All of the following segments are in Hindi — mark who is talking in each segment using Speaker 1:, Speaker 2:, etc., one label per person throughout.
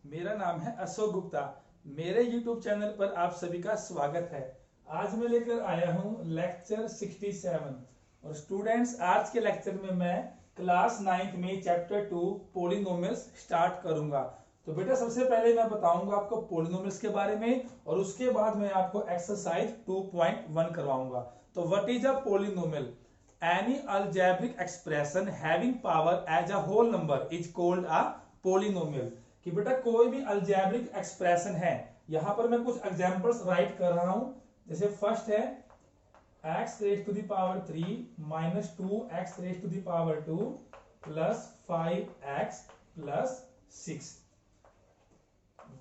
Speaker 1: मेरा नाम है अशोक गुप्ता। मेरे YouTube चैनल पर आप सभी का स्वागत है। आज मैं लेकर आया हूं लेक्चर 67 और स्टूडेंट्स आज के लेक्चर में मैं क्लास 9th में चैप्टर 2 पोलिनोमियल्स स्टार्ट करूंगा। तो बेटा सबसे पहले मैं बताऊंगा आपको पोलिनोमियल्स के बारे में और उसके बाद मैं आपको एक्सरसाइज 2.1 करवाऊंगा। तो what is a polynomial? Any algebraic expression having power as a whole number is called a polynomial। कि बेटा कोई भी अल्जेब्रिक एक्सप्रेशन है, यहां पर मैं कुछ एग्जांपल्स राइट कर रहा हूं। जैसे फर्स्ट है x raise to the power 3 minus 2x raise to the power 2 plus 5x plus 6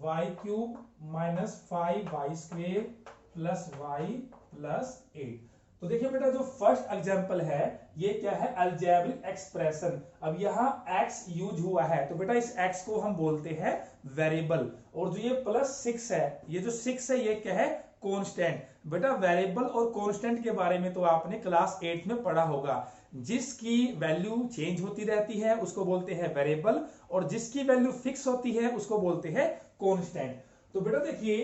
Speaker 1: y cube minus 5y square plus y plus 8। तो देखिए बेटा जो फर्स्ट एग्जांपल है ये क्या है? Algebraic expression. अब यहाँ x यूज हुआ है तो बेटा इस x को हम बोलते हैं वेरिएबल। और जो ये प्लस 6 है, ये जो 6 है ये क्या है? कांस्टेंट। बेटा वेरिएबल और कांस्टेंट के बारे में तो आपने क्लास 8 में पढ़ा होगा। जिसकी वैल्यू चेंज होती रहती है उसको बोलते हैं वेरिएबल और जिसकी वैल्यू फिक्स होती है उसको बोलते हैं कांस्टेंट। तो बेटा देखिए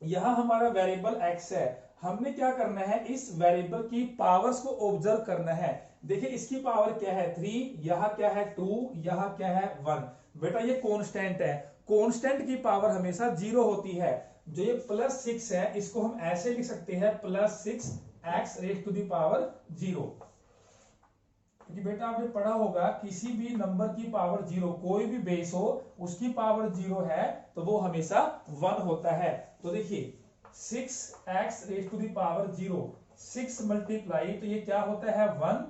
Speaker 1: यहां हमारा वेरिएबल x है, हमने क्या करना है? इस वेरिएबल की पावर्स को ऑब्जर्व करना है। देखिए इसकी पावर क्या है? 3, यहां क्या है? 2, यहां क्या है? 1। बेटा ये कांस्टेंट है, कांस्टेंट की पावर हमेशा 0 होती है। जो ये प्लस 6 है इसको हम ऐसे लिख सकते हैं plus 6x raise to the power 0। क्योंकि बेटा आपने पढ़ा होगा किसी भी नंबर की पावर 0, कोई भी बेस हो उसकी पावर 0 है तो वो हमेशा 1 होता है। तो देखिए 6x raise to the power 0, 6 multiply तो ये क्या होता है? 1।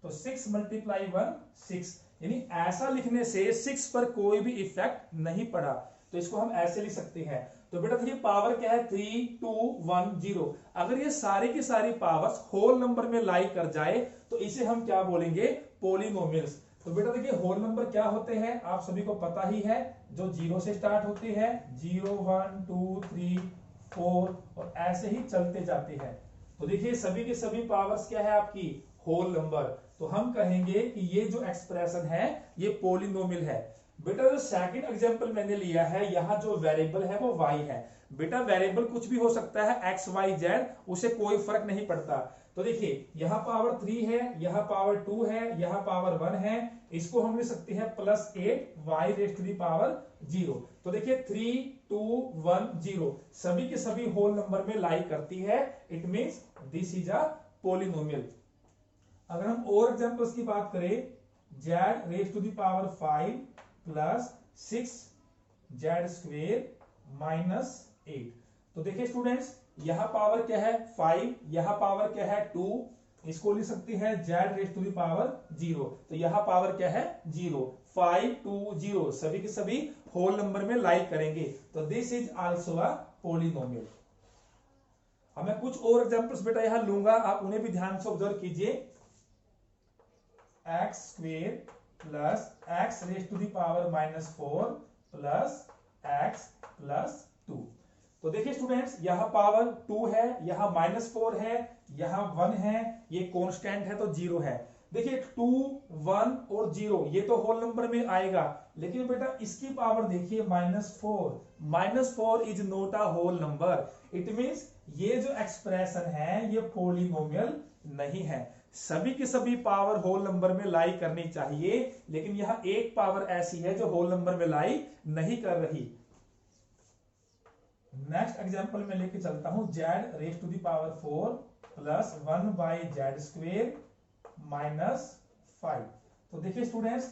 Speaker 1: तो 6 मल्टीप्लाई 1 6, यानी ऐसा लिखने से 6 पर कोई भी इफेक्ट नहीं पड़ा, तो इसको हम ऐसे लिख सकते हैं। तो बेटा देखिए पावर क्या है? 3 2 1 0। अगर ये सारी की सारी पावर्स होल नंबर में लाई कर जाए तो इसे हम क्या बोलेंगे? पोलिनोमियल्स। तो बेटा देखिए होल नंबर क्या होते हैं आप सभी को पता ही है, जो 0 से स्टार्ट होते हैं, 0 1 2 3 4 और ऐसे ही चलते जाते हैं। तो देखिए सभी के सभी पावर्स क्या है आपकी? Whole number. तो हम कहेंगे कि ये जो एक्सप्रेशन है ये पोलिनोमियल है। बेटा जो सेकंड एग्जांपल मैंने लिया है, यहाँ जो वेरिएबल है वो y है। बेटा वेरिएबल कुछ भी हो सकता है, x y z, उसे कोई फर्क नहीं पड़ता। तो देखिए यहाँ पावर 3 है, यहाँ पावर 2 है, यहाँ पावर 1 है, इसको हम लिख सकते हैं plus 8 y raise to the power 0। तो देखिए 3 2 1 0 सभी के सभी होल नंबर में लाई करती है। It means this is a polynomial. अगर हम और एग्जांपल्स की बात करें, z raise to the power 5 plus 6z square minus 8। तो देखिए स्टूडेंट्स यहां पावर क्या है? 5, यहां पावर क्या है? 2, इसको लिख सकते हैं z raise to the power 0। तो यहां पावर क्या है? 0। 5 2 0 सभी के सभी होल नंबर में लाई करेंगे, तो this is also a polynomial. अब मैं कुछ और एग्जांपल्स बेटा यहां लूंगा, आप उन्हें भी ध्यान से ऑब्जर्व कीजिए। X square plus x raise to the power minus 4 plus x plus 2। तो देखिए स्टूडेंट्स यहाँ पावर 2 है, यहाँ माइनस 4 है, यहाँ 1 है, ये कांस्टेंट है तो 0 है। देखिए 2 1 और 0 ये तो होल नंबर में आएगा, लेकिन बेटा इसकी पावर देखिए -4। -4 is not a whole number. It means ये जो एक्सप्रेशन है ये पोलिनोमियल नहीं है। सभी की सभी पावर होल नंबर में लाई करनी चाहिए, लेकिन यहां एक पावर ऐसी है जो होल नंबर में लाई नहीं कर रही। नेक्स्ट एग्जांपल में लेके चलता हूं, z raise to the power 4 plus 1 by z square minus 5। तो देखिए स्टूडेंट्स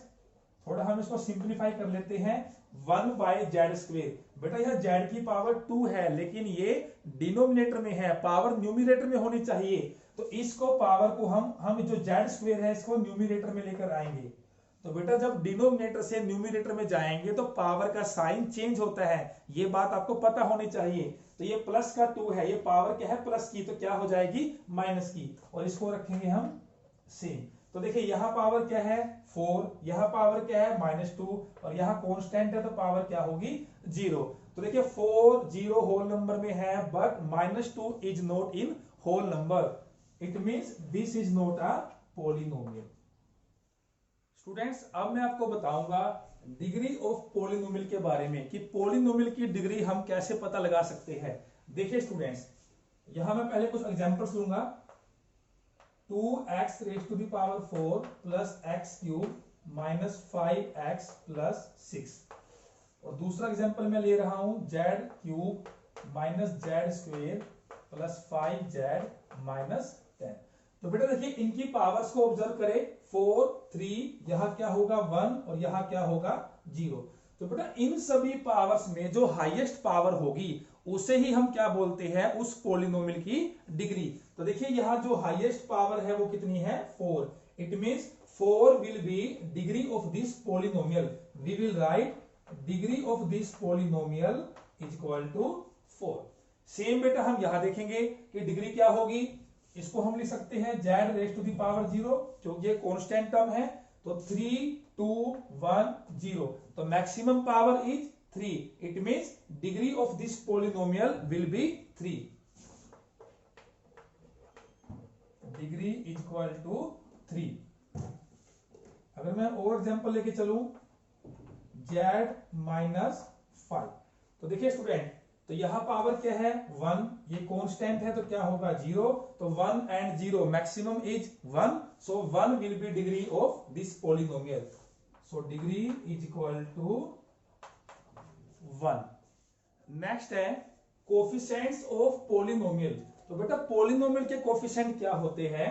Speaker 1: थोड़ा हम इसको सिंप्लीफाई कर लेते हैं। 1 बाई जेड स्क्वेयर, बेटा यह z की पावर 2 है लेकिन ये डिनोमिनेटर में है, पावर न्यूमिनेटर में होनी चाहिए। तो इसको पावर को हम जो जेड स्क्वेयर है इसको न्यूमिनेटर में लेकर आएंगे। तो बेटा जब डिनोमिनेटर से न्यूमिनेटर में जाएंगे तो पावर का साइन चेंज होता है, ये बात आपको पता होनी चाहिए। तो ये प्लस का 2 है, ये पावर क्या है? प्लस की, तो क्या हो जाएगी? माइनस की, और इसको रखेंगे हम सेम। तो देखिए यहाँ पावर क्या है? 4, यहाँ पावर क्या है? -2, और यहाँ कांस्टेंट है तो पावर क्या होगी? 0। तो देखिए 4 0 होल नंबर में है but -2 is not in whole number. It means this is not a polynomial. Students अब मैं आपको बताऊंगा डिग्री ऑफ पॉलिनोमियल के बारे में कि पॉलिनोमियल की डिग्री हम कैसे पता लगा सकते हैं। देखिए स्टूडेंट्स, यहां मैं पहले कुछ एग्जांपल्स लूंगा। 2x raise to the power 4 plus x cube minus 5x plus 6। और दूसरा एग्जांपल मैं ले रहा हूं z cube minus z square plus 5z minus 10। तो बेटा देखिए इनकी पावर्स को ऑब्जर्व करें, 4 3, यहां क्या होगा 1 और यहां क्या होगा 0। तो बेटा इन सभी पावर्स में जो हाईएस्ट पावर होगी उसे ही हम क्या बोलते हैं, उस पॉलिनोमियल की डिग्री। तो देखिए यहां जो हाईएस्ट पावर है वो कितनी है, 4। It means 4 will be degree of this polynomial. We will write degree of this polynomial is equal to 4। Same बेटा हम यहां देखेंगे कि डिग्री क्या होगी। इसको हम लिख सकते हैं z raise to the power 0, क्योंकि ये कांस्टेंट टर्म है। तो 3 2 1 0, तो maximum power is 3। It means degree of this polynomial will be 3। Degree is equal to 3। अगर मैं और एग्जांपल लेके चलूं, z माइनस 5। तो देखिए स्टूडेंट, तो यहां पावर क्या है 1, ये कांस्टेंट है तो क्या होगा 0। तो 1 and 0 maximum is 1, so 1 will be degree of this polynomial. So degree is equal to 1। Next है कोफिशिएंट्स ऑफ पॉलिनोमियल। तो बेटा पॉलिनोमियल के कोफिशिएंट क्या होते हैं।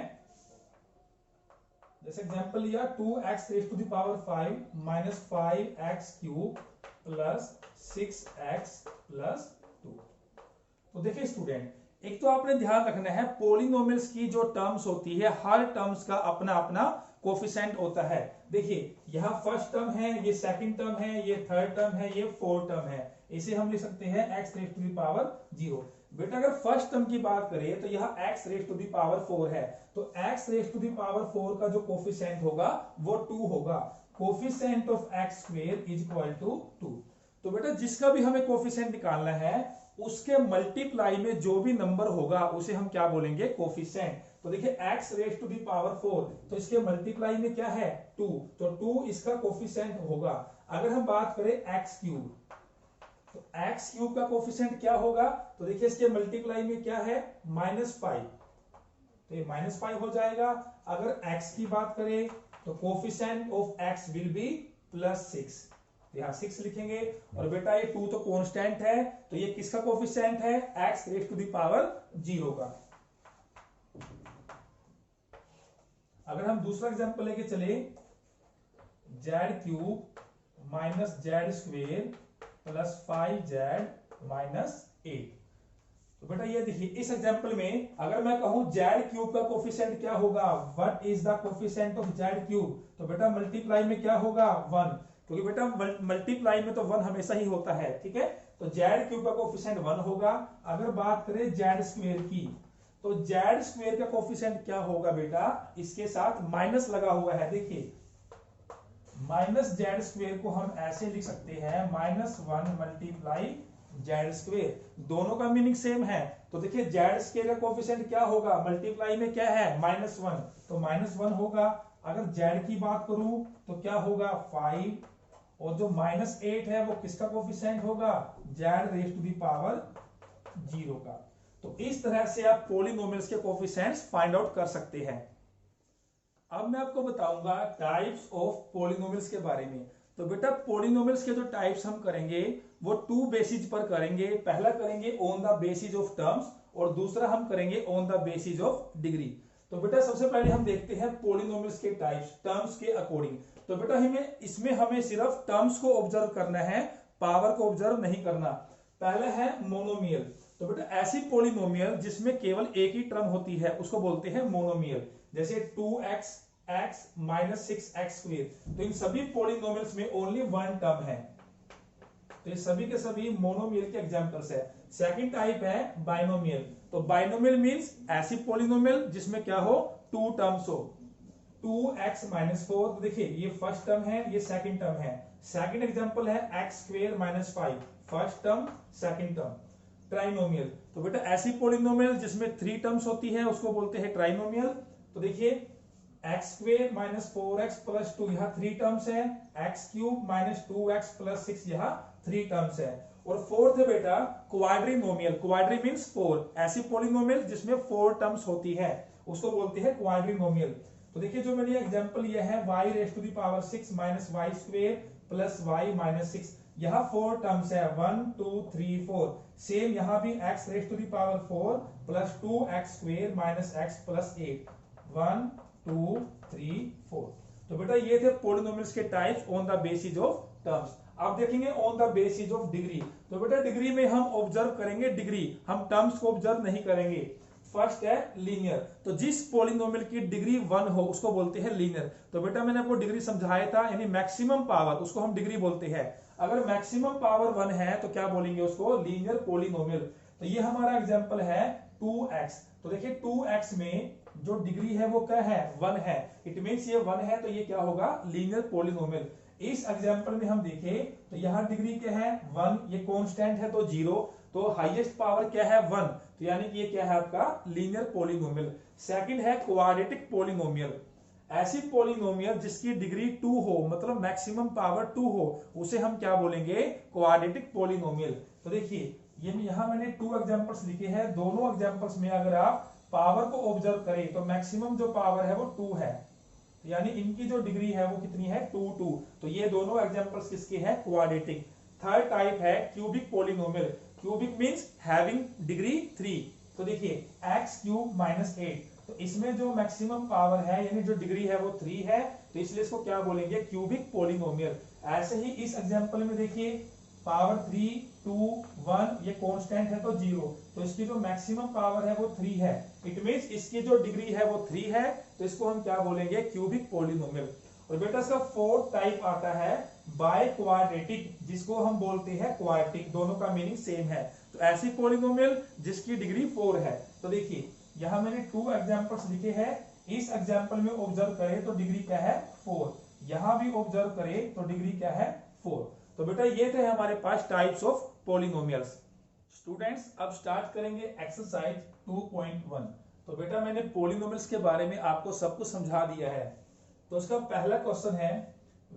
Speaker 1: जैसे एग्जांपल लिया 2x raise to the power 5 minus 5x cube plus 6x plus 2। तो देखिए स्टूडेंट, एक तो आपने ध्यान रखना है पॉलिनोमियल्स की जो टर्म्स होती है हर टर्म्स का अपना अपना कोफिशिएंट होता है। देखिए यहाँ फर्स्ट टर्म है, ये सेकंड टर्म है, ये थर्ड टर्म है, ये फोर्थ टर्म है। इसे हम लिख सकते हैं x raise to the power 0। बेटा अगर फर्स्ट टर्म की बात करें तो यहाँ x raise to the power 4 है, तो x raise to the power 4 का जो कोफिशिएंट होगा वो 2 होगा। Coefficient of x square is equal to 2। तो बेटा जिसका भी हमें कोफिशिएंट निकालना है उसके मल्टीप्लाई में जो भी नंबर होगा उसे हम क्या बोलेंगे, कोफिशिएंट। तो देखिए x raise to the power 4, तो इसके मल्टीप्लाई में क्या है 2, तो 2 इसका कोफिशिएंट होगा। अगर हम बात करें x क्यूब, तो x क्यूब का कोफिशिएंट क्या होगा, तो देखिए इसके मल्टीप्लाई में क्या है -5, तो ये -5 हो जाएगा। अगर x की बात करें तो coefficient of x will be +6, यहाँ 6 लिखेंगे। और बेटा ये 2 तो कांस्टेंट है, तो ये किसका कोफिशिएंट है, x raise to the power 0 का। अगर हम दूसरा एग्जांपल लेके चले, z cube minus z square plus 5z minus 8। तो बेटा ये देखिए इस एग्जांपल में अगर मैं कहूं z क्यूब का कोफिशिएंट क्या होगा, what is the coefficient of z cube, तो बेटा मल्टीप्लाई में क्या होगा 1, क्योंकि बेटा मल्टीप्लाई में तो 1 हमेशा ही होता है, ठीक है। तो z क्यूब का कोफिशिएंट 1 होगा। अगर बात करें z स्क्वायर की, तो z स्क्वायर का कोफिशिएंट क्या होगा बेटा, इसके साथ माइनस लगा हुआ है। देखिए माइनस जेड स्क्वायर को हम ऐसे लिख सकते हैं -1 मल्टीप्लाई जेड स्क्वायर, दोनों का मीनिंग सेम है। तो देखिए जेड स्क्वायर का कोफिशिएंट क्या होगा, मल्टीप्लाई में क्या है -1, तो -1 होगा। अगर जेड की बात करूं तो क्या होगा 5, और जो -8 है वो किसका कोफिशिएंट होगा, z raise to the power 0 का। तो इस तरह से आप पॉलिनोमियल्स के कोफिशिएंट्स फाइंड आउट कर सकते हैं। अब मैं आपको बताऊंगा टाइप्स ऑफ पॉलिनोमियल्स के बारे में। तो बेटा पॉलिनोमियल्स के जो टाइप्स हम करेंगे वो 2 बेसिस पर करेंगे। पहला करेंगे on the basis of terms और दूसरा हम करेंगे on the basis of degree. तो बेटा सबसे पहले हम देखते हैं पॉलिनोमियल्स के टाइप्स टर्म्स के अकॉर्डिंग। तो बेटा हमें सिर्फ टर्म्स को ऑब्जर्व करना है, पावर को ऑब्जर्व नहीं करना। पहला है मोनोमियल। तो बेटा ऐसी पॉलिनोमियल जिसमें केवल एक ही टर्म होती है उसको बोलते हैं मोनोमियल। जैसे 2x x minus 6x square, तो इन सभी पॉलिनोमियल्स में ओनली 1 टर्म है, तो ये सभी के सभी मोनोमियल के एग्जांपल्स है। सेकंड टाइप है बाइनोमियल। तो बाइनोमियल मींस ऐसी पॉलिनोमियल जिसमें क्या हो 2 टर्म्स हो। 2x माइनस 4, तो देखिए ये फर्स्ट टर्म है, ये सेकंड टर्म है। सेकंड एग्जांपल है x square minus 5, first term second term. Trinomial, तो बेटा ऐसी पॉलिनोमियल जिसमें 3 टर्म्स होती है उसको बोलते हैं ट्राइनोमियल। तो देखिए x square minus 4x plus 2 यहाँ 3 टर्म्स है, x cube minus 2x plus 6 यहाँ 3 टर्म्स है। और फोर्थ है बेटा क्वाड्रिनोमियल, क्वाड्री मींस 4, ऐसी पॉलिनोमियल जिसमें 4 टर्म्स होती है उसको बोलते हैं क्वाड्रिनोमियल। तो देखिए जो मैंने एग्जांपल लिया है y raise to the power 6 minus y square plus y minus 6, यहाँ 4 टर्म्स है 1 2 3 4। सेम यहाँ भी x raise to the power 4 plus 2x square minus x plus 8, 1 2 3 4। तो बेटा ये थे पॉलिनोमियल्स के types on the basis of terms. अब देखेंगे on the basis of degree. तो बेटा डिग्री में हम ऑब्जर्व करेंगे डिग्री, हम टर्म्स को ऑब्जर्व नहीं करेंगे। फर्स्ट है लीनियर, तो जिस पॉलिनोमियल की डिग्री 1 हो उसको बोलते हैं लीनियर। तो बेटा मैंने आपको डिग्री समझाया था, यानी मैक्सिमम पावर, उसको हम डिग्री बोलते हैं। अगर मैक्सिमम पावर 1 है तो क्या बोलेंगे उसको, लीनियर पॉलिनोमियल। तो ये हमारा एग्जांपल है 2x। तो देखिए 2x में जो डिग्री है वो क्या है, 1 है। इट मींस ये 1 है तो ये क्या होगा, लीनियर पॉलिनोमियल। इस एग्जांपल में हम देखें तो यहाँ डिग्री क्या है 1, ये कांस्टेंट है तो 0, तो हाईएस्ट पावर क्या है 1, तो यानी कि ये क्या है आपका लीनियर पॉलिनोमियल। सेकंड है क्वाड्रेटिक पॉलिनोमियल, ऐसी पॉलिनोमियल जिसकी डिग्री 2 हो, मतलब मैक्सिमम पावर 2 हो, उसे हम क्या बोलेंगे, क्वाड्रेटिक पॉलिनोमियल। तो देखिए ये यहाँ मैंने 2 एग्जांपल्स लिखे हैं, दोनों एग्जांपल्स में अगर आप पावर को ऑब्जर्व करें तो मैक्सिमम जो पावर है वो 2 है, यानी इनकी जो डिग्री है वो कितनी है 2 2। तो ये दोनों एग्जांपल्स किसके हैं, क्वाड्रेटिक। थर्ड टाइप है cubic polynomial, cubic means having degree 3। तो देखिए x क्यूब माइनस 8, तो इसमें जो मैक्सिमम पावर है यानी जो डिग्री है वो 3 है, तो इसलिए इसको क्या बोलेंगे, क्यूबिक पॉलिनोमियल। ऐसे ही इस एग्जांपल में देखिए पावर 3 2 1, ये कांस्टेंट है तो 0, तो इसकी जो मैक्सिमम पावर है वो 3 है। इट मींस इसकी जो डिग्री है वो 3 है, तो इसको हम क्या बोलेंगे, क्यूबिक पॉलिनोमियल। और बेटा इसका फोर्थ टाइप आता है बाय क्वाड्रेटिक, जिसको हम बोलते हैं क्वाड्रेटिक, दोनों का मीनिंग सेम है। तो ऐसी पॉलिनोमियल जिसकी डिग्री 4 है। तो देखिए यहां मैंने 2 एग्जांपल्स लिखे हैं, इस एग्जांपल में ऑब्जर्व करें तो डिग्री क्या है 4, यहां भी ऑब्जर्व करें तो डिग्री क्या है 4। तो बेटा ये थे हमारे पास टाइप्स ऑफ पॉलिनोमियल्स। स्टूडेंट्स अब स्टार्ट करेंगे एक्सरसाइज 2.1। तो बेटा मैंने पॉलिनोमियल्स के बारे में आपको सब कुछ समझा दिया है। तो इसका पहला क्वेश्चन है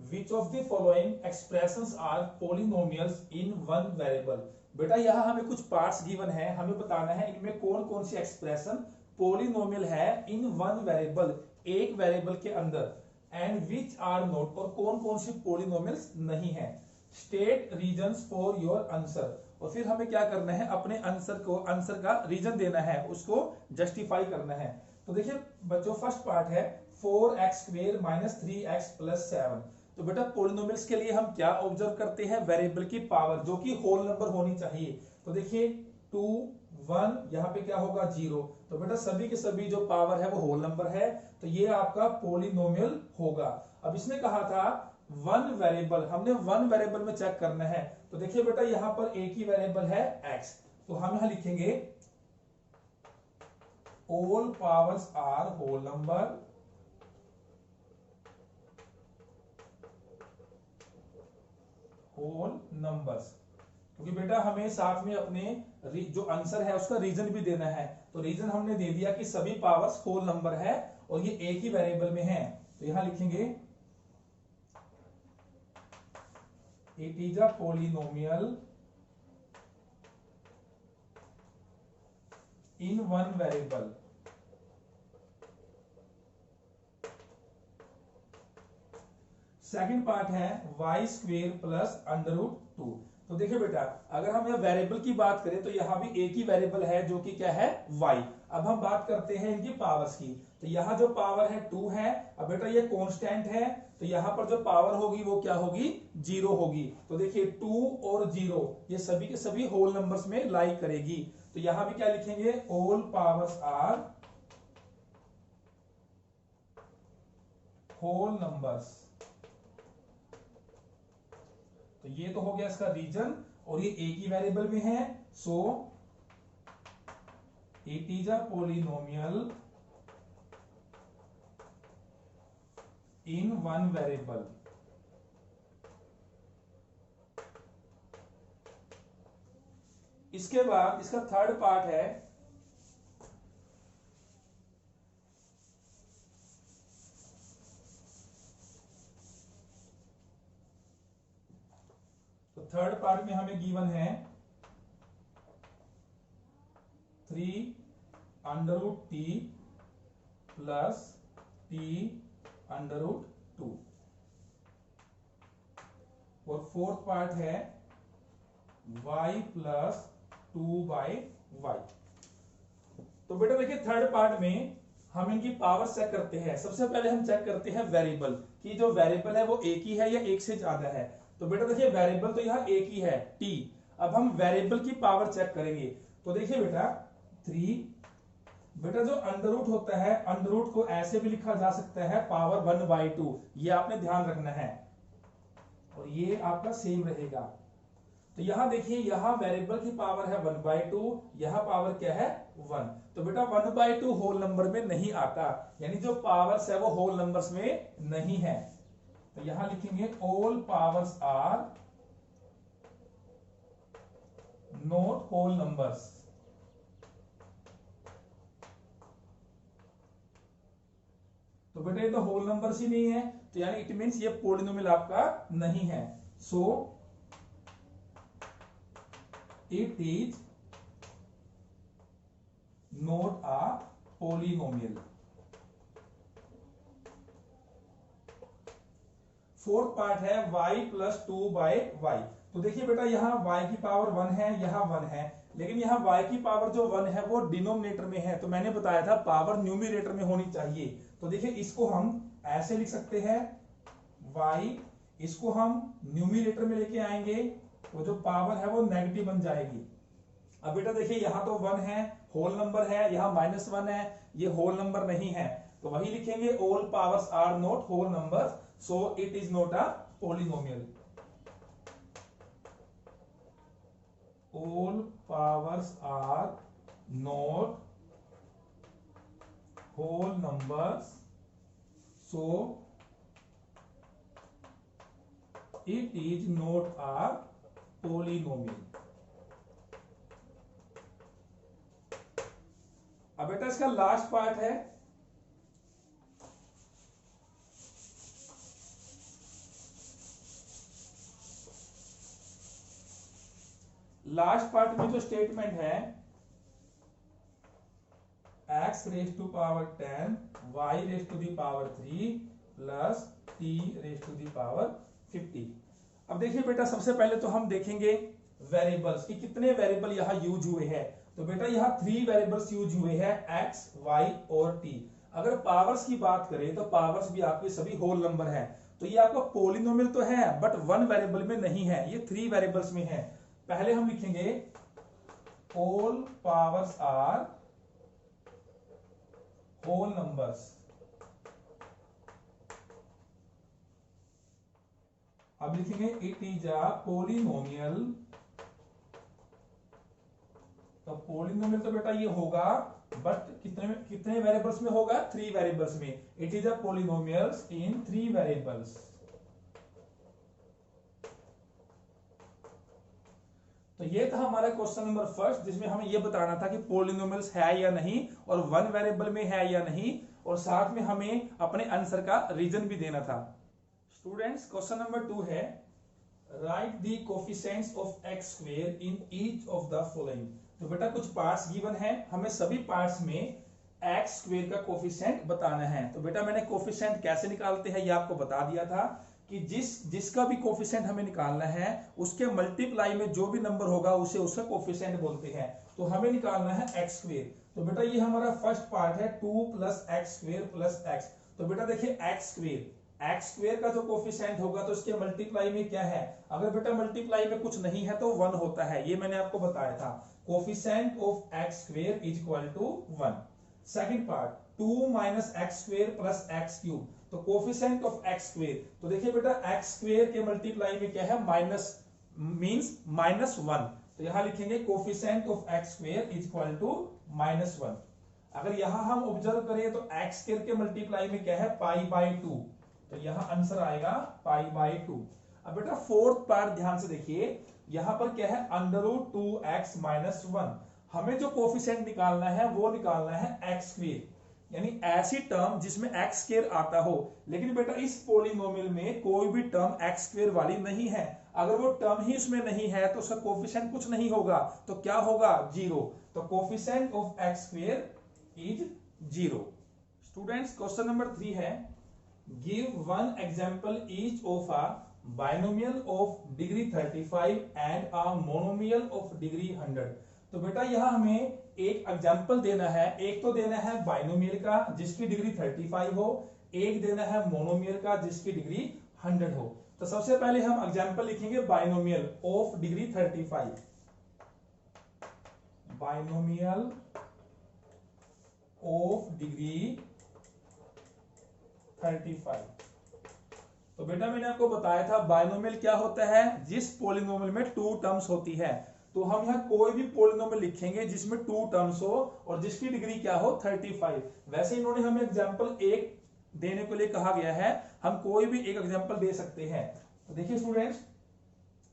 Speaker 1: which of the following expressions are polynomials in one variable. बेटा यहाँ हमें कुछ पार्ट्स गिवन है, हमें बताना है इनमें कौन कौन सी एक्सप्रेशन पॉलिनोमियल है इन वन वेरिएबल, एक वेरिएबल के अंदर, एंड विच आर नॉट, और कौन कौन सी पॉलिनोमियल्स नहीं है। State reasons for your answer, और फिर हमें क्या करना है, अपने आंसर का रीजन देना है, उसको जस्टिफाई करना है। तो देखिए बच्चों फर्स्ट पार्ट है 4x square minus 3x plus 7। तो बेटा पॉलिनोमियल्स के लिए हम क्या ऑब्जर्व करते हैं, वेरिएबल की पावर जो कि होल नंबर होनी चाहिए। तो देखिए 2 1, यहाँ पे क्या होगा 0, तो बेटा सभी के सभी जो पावर है वो होल नंबर है, तो ये आपका पॉलिनोमियल होगा। अब इसने कहा था वन वेरिएबल, हमने वन वेरिएबल में चेक करना है। तो देखिए बेटा यहाँ पर एक ही वेरिएबल है x, तो हम यहां लिखेंगे all powers are whole number, whole numbers, क्योंकि बेटा हमें साथ में अपने जो आंसर है उसका रीजन भी देना है। तो रीजन हमने दे दिया कि सभी पावर्स होल नंबर है और ये एक ही वेरिएबल में है, तो यहां लिखेंगे it is a polynomial in one variable। Second part है y square plus under root 2। तो देखिए बेटा अगर हम यहाँ वेरिएबल की बात करें तो यहाँ भी एक ही वेरिएबल है जो कि क्या है y। अब हम बात करते हैं इनकी पावर्स की, तो यहाँ जो पावर है 2 है। अब बेटा ये कांस्टेंट है, तो यहाँ पर जो पावर होगी वो क्या होगी 0 होगी। तो देखिए 2 और 0 ये सभी के सभी होल नंबर्स में लाई करेगी। तो यहाँ भी क्या लिखेंगे, all powers are whole numbers. तो ये तो हो गया इसका रीजन, और ये एक ही वेरिएबल में है, सो it is a polynomial in one variable. इसके बाद इसका थर्ड पार्ट है थर्ड पार्ट में हमें गिवन है 3√t प्लस t√2 और फोर्थ पार्ट है y प्लस 2/y। तो बेटा देखिए थर्ड पार्ट में हम इनकी पावर चेक करते हैं। सबसे पहले हम चेक करते हैं वेरिएबल कि जो वेरिएबल है वो एक ही है या एक से ज्यादा है। तो बेटा देखिए वेरिएबल तो यहाँ एक ही है t। अब हम वेरिएबल की पावर चेक करेंगे। तो देखिए बेटा 3, बेटा जो अंडर रूट होता है अंडर रूट को ऐसे भी लिखा जा सकता है पावर 1/2, ये आपने ध्यान रखना है और ये आपका सेम रहेगा। तो यहां देखिए यहां वेरिएबल की पावर है 1/2, यहां पावर क्या है 1। तो बेटा 1/2 होल नंबर में नहीं आता, यानी जो पावर्स है वो होल नंबर्स में नहीं है। तो यहां लिखेंगे all powers are not whole numbers. तो बेटा ये तो होल नंबर्स ही नहीं है, तो यानी इट मींस ये पॉलिनोमियल आपका नहीं है। सो it is not a polynomial। Fourth part है y प्लस 2/y। तो देखिए बेटा यहाँ y की पावर 1 है, यहाँ 1 है, लेकिन यहाँ y की पावर जो 1 है वो डिनोमिनेटर में है। तो मैंने बताया था पावर न्यूमिनेटर में होनी चाहिए। तो देखिए इसको हम ऐसे लिख सकते हैं y, इसको हम न्यूमिनेटर में लेके आएंगे, वो जो पावर है वो नेगेटिव बन जाएगी। अब बेटा देखिए यहाँ तो 1 है, होल नंबर है, यहाँ -1 है, ये होल नंबर नहीं है। तो वही लिखेंगे all powers are not whole numbers, so it is not a polynomial. All powers are not whole numbers, so it is not a polynomial. अब बेटा इसका लास्ट पार्ट है लास्ट पार्ट में जो स्टेटमेंट है x raise to power 10 y raise to the power 3 plus t raise to the power 50। अब देखिए बेटा सबसे पहले तो हम देखेंगे वेरिएबल्स कि कितने वेरिएबल यहां यूज हुए हैं। तो बेटा यहाँ 3 वेरिएबल्स यूज हुए हैं x, y और t। अगर पावर्स की बात करें तो पावर्स भी आपके सभी होल नंबर हैं। तो ये आपका पॉलिनोमियल तो है बट 1 वेरिएबल में नहीं है, ये 3 वेरिएबल्स में है। पहले हम लिखेंगे all powers are whole numbers. अब लिखेंगे इट इज अ पॉलिनोमियल। तो पॉलिनोमियल तो बेटा ये होगा बट कितने वेरिएबल्स में होगा 3 वेरिएबल्स में। It is a polynomials in 3 variables. तो ये था हमारा क्वेश्चन नंबर फर्स्ट, जिसमें हमें ये बताना था कि पॉलिनोमियल्स है या नहीं और 1 वेरिएबल में है या नहीं, और साथ में हमें अपने आंसर का रीजन भी देना था। स्टूडेंट्स क्वेश्चन नंबर 2 है right the coefficients of x square in each of the following. तो बेटा कुछ पार्ट्स गिवन है, हमें सभी पार्ट्स में x स्क्वायर का कोफिशिएंट बताना है। तो बेटा मैंने कोफिशिएंट कैसे निकालते हैं ये आपको बता दिया था कि जिसका भी कोफिशिएंट हमें निकालना है उसके मल्टीप्लाई में जो भी नंबर होगा उसे उसका कोफिशिएंट बोलते हैं। तो हमें निकालना है x स्क्वायर। तो बेटा ये हमारा फर्स्ट पार्ट है 2 plus x square plus x। तो बेटा देखिए एक्स स्क्वायर का जो कोफिशिएंट होगा तो इसके मल्टीप्लाई में क्या है, अगर बेटा मल्टीप्लाई में कुछ नहीं है तो 1 होता है, ये मैंने आपको बताया था। Coefficient of x square is equal to 1। Second part 2 minus x square plus x cube. तो कोफिशिएंट ऑफ एक्स स्क्वायर, तो देखिए बेटा एक्स स्क्वायर के मल्टीप्लाई में क्या है माइनस मींस -1। तो यहां लिखेंगे coefficient of x square is equal to -1। अगर यहां हम ऑब्जर्व करें तो एक्स स्क्वायर के मल्टीप्लाई में क्या है π/2, तो यहां आंसर आएगा π/2। अब बेटा फोर्थ पार्ट ध्यान से देखिए, यहां पर क्या है √2x - 1। हमें जो कोफिशिएंट निकालना है वो निकालना है एक्स स्क्वायर। यानी ऐसी टर्म जिसमें एक्स स्क्वायर आता हो। लेकिन बेटा इस पॉलिनोमियल में कोई भी टर्म एक्स स्क्वायर वाली नहीं है। अगर वो टर्म ही उसमें नहीं है तो उसका कोफिशिएंट कुछ नहीं होगा, तो क्या होगा, जीरो। तो coefficient of x square is zero. Students question number 3 है, give one example each of a binomial of degree 35 and a monomial of degree 100। तो बेटा यहां हमें एक एग्जांपल देना है। एक तो देना है बाइनोमियल का जिसकी डिग्री 35 हो, एक देना है मोनोमियल का जिसकी डिग्री 100 हो। तो सबसे पहले हम एग्जांपल लिखेंगे binomial of degree 35। Binomial of degree 35। तो बेटा मैंने आपको बताया था बाइनोमियल क्या होता है, जिस पॉलिनोमियल में टू टर्म्स होती है। तो हम यहाँ कोई भी पॉलिनोमियल लिखेंगे जिसमें टू टर्म्स हो और जिसकी डिग्री क्या हो 35। वैसे इन्होंने हमें एग्जांपल एक देने के लिए कहा गया है, हम कोई भी एक एग्जांपल दे सकते हैं। तो देखिए स्टूडेंट्स,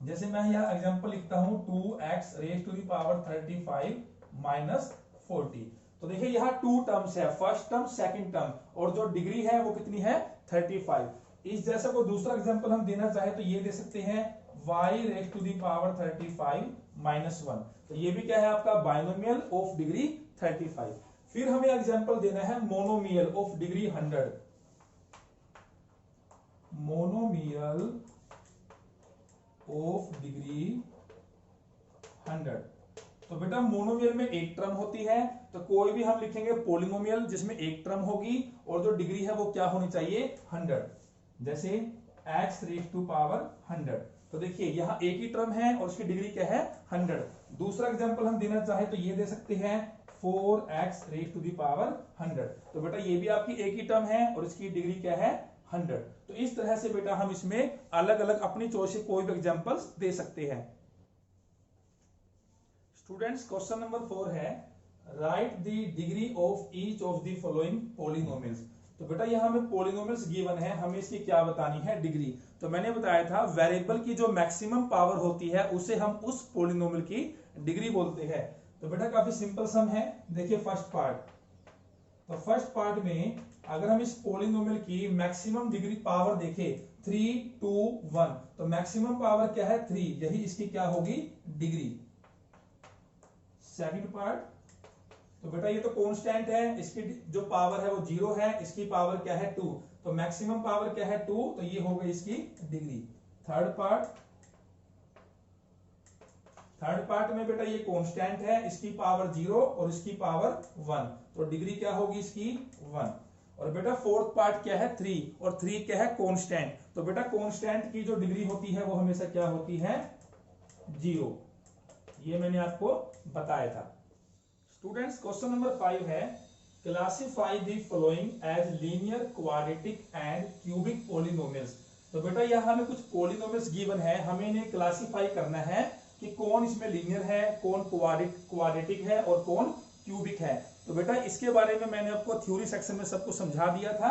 Speaker 1: जैसे मैं यहाँ एग्जांपल लिखता हूं 2x raise to the power 35 minus 40। तो देखिए यहाँ टू टर्म्स है, फर्स्ट टर्म सेकंड टर्म, और जो डिग्री है वो कितनी है 35। इस जैसा कोई दूसरा एग्जांपल हम देना चाहे तो ये दे सकते हैं y raise to the power 35 minus 1। तो ये भी क्या है आपका बाइनोमियल ऑफ डिग्री 35। फिर हमें एग्जांपल देना है monomial of degree 100। Monomial of degree 100। तो बेटा मोनोमियल में एक टर्म होती है, तो कोई भी हम लिखेंगे पॉलिनोमियल जिसमें एक टर्म होगी और जो डिग्री है वो क्या होनी चाहिए 100। जैसे x रेज टू पावर 100। तो देखिए यहाँ एक ही टर्म है और उसकी डिग्री क्या है 100। दूसरा एग्जांपल हम देना चाहे तो ये दे सकते हैं 4x raise to the power 100। तो बेटा ये भी आपकी एक ही टर्म है और इसकी डिग्री क्या है 100। तो इस तरह से बेटा हम इसमें अलग अलग अपनी चॉइस से कोई भी एग्जांपल्स दे सकते हैं। स्टूडेंट्स क्वेश्चन नंबर 4 है, right the degree of each of the following polynomials. तो बेटा यहाँ हमें पॉलिनोमियल्स गिवन है, हमें इसकी क्या बतानी है, डिग्री। तो मैंने बताया था वेरिएबल की जो मैक्सिमम पावर होती है उसे हम उस पॉलिनोमियल की डिग्री बोलते हैं। तो बेटा काफी सिंपल सम है। देखिए फर्स्ट पार्ट, तो फर्स्ट पार्ट में अगर हम इस पॉलिनोमियल की मैक्सिमम डिग्री पावर देखें 3 2 1, तो मैक्सिमम पावर क्या है 3, यही इसकी क्या होगी डिग्री। सेकंड पार्ट, तो बेटा ये तो कांस्टेंट है, इसकी जो पावर है वो 0 है, इसकी पावर क्या है 2, तो मैक्सिमम पावर क्या है 2, तो ये हो गई इसकी डिग्री। थर्ड पार्ट में बेटा ये कांस्टेंट है, इसकी पावर 0 और इसकी पावर 1, तो डिग्री क्या होगी इसकी 1। और बेटा फोर्थ पार्ट क्या है 3, और 3 क्या है कांस्टेंट। तो बेटा कांस्टेंट की जो डिग्री होती है वो हमेशा क्या होती है 0। ये मैंने आपको बताया था। स्टूडेंट्स क्वेश्चन नंबर 5 है, classify the following as linear, quadratic and cubic polynomials. तो बेटा यहाँ हमें कुछ पॉलिनोमियल्स गिवन है, हमें इन्हें क्लासिफाई करना है कि कौन इसमें लीनियर है, कौन क्वाड्रेटिक है और कौन क्यूबिक है। तो बेटा इसके बारे में मैंने आपको थ्योरी सेक्शन में सब कुछ समझा दिया था।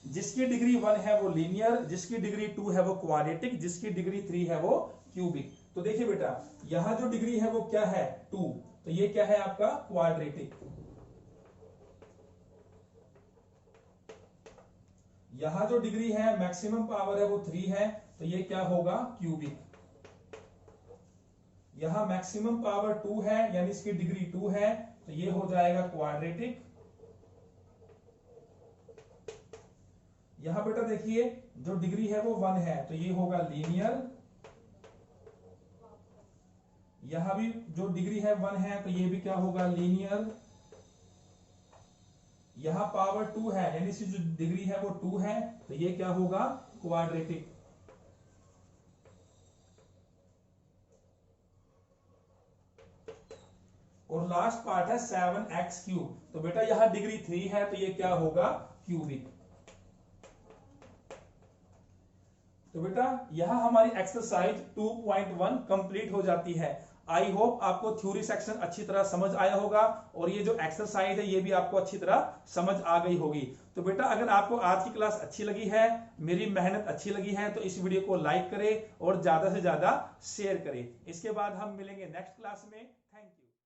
Speaker 1: जिसकी डिग्री 1 है वो लीनियर, जिसकी डिग्री 2 है वो क्वाड्रेटिक, जिसकी डिग्री 3 है वो क्यूबिक। तो देखिए बेटा यहाँ जो डिग्री है वो क्या है 2, तो ये क्या है आपका क्वाड्रेटिक। यहां जो डिग्री है मैक्सिमम पावर है वो 3 है, तो ये क्या होगा क्यूबिक। यहां मैक्सिमम पावर 2 है यानी इसकी डिग्री 2 है, तो ये हो जाएगा क्वाड्रेटिक। यहां बेटा देखिए जो डिग्री है वो 1 है, तो ये होगा लीनियर। यहां भी जो डिग्री है 1 है, तो ये भी क्या होगा लीनियर। यहां पावर 2 है यानी इसकी जो डिग्री है वो 2 है, तो ये क्या होगा क्वाड्रेटिक। और लास्ट पार्ट है 7x क्यूब, तो बेटा यहां डिग्री 3 है, तो ये क्या होगा क्यूबिक। तो बेटा यहां हमारी एक्सरसाइज 2.1 कंप्लीट हो जाती है। आई होप आपको थ्योरी सेक्शन अच्छी तरह समझ आया होगा और ये जो एक्सरसाइज है ये भी आपको अच्छी तरह समझ आ गई होगी। तो बेटा अगर आपको आज की क्लास अच्छी लगी है, मेरी मेहनत अच्छी लगी है, तो इस वीडियो को लाइक करें और ज्यादा से ज्यादा शेयर करें। इसके बाद हम मिलेंगे नेक्स्ट क्लास में।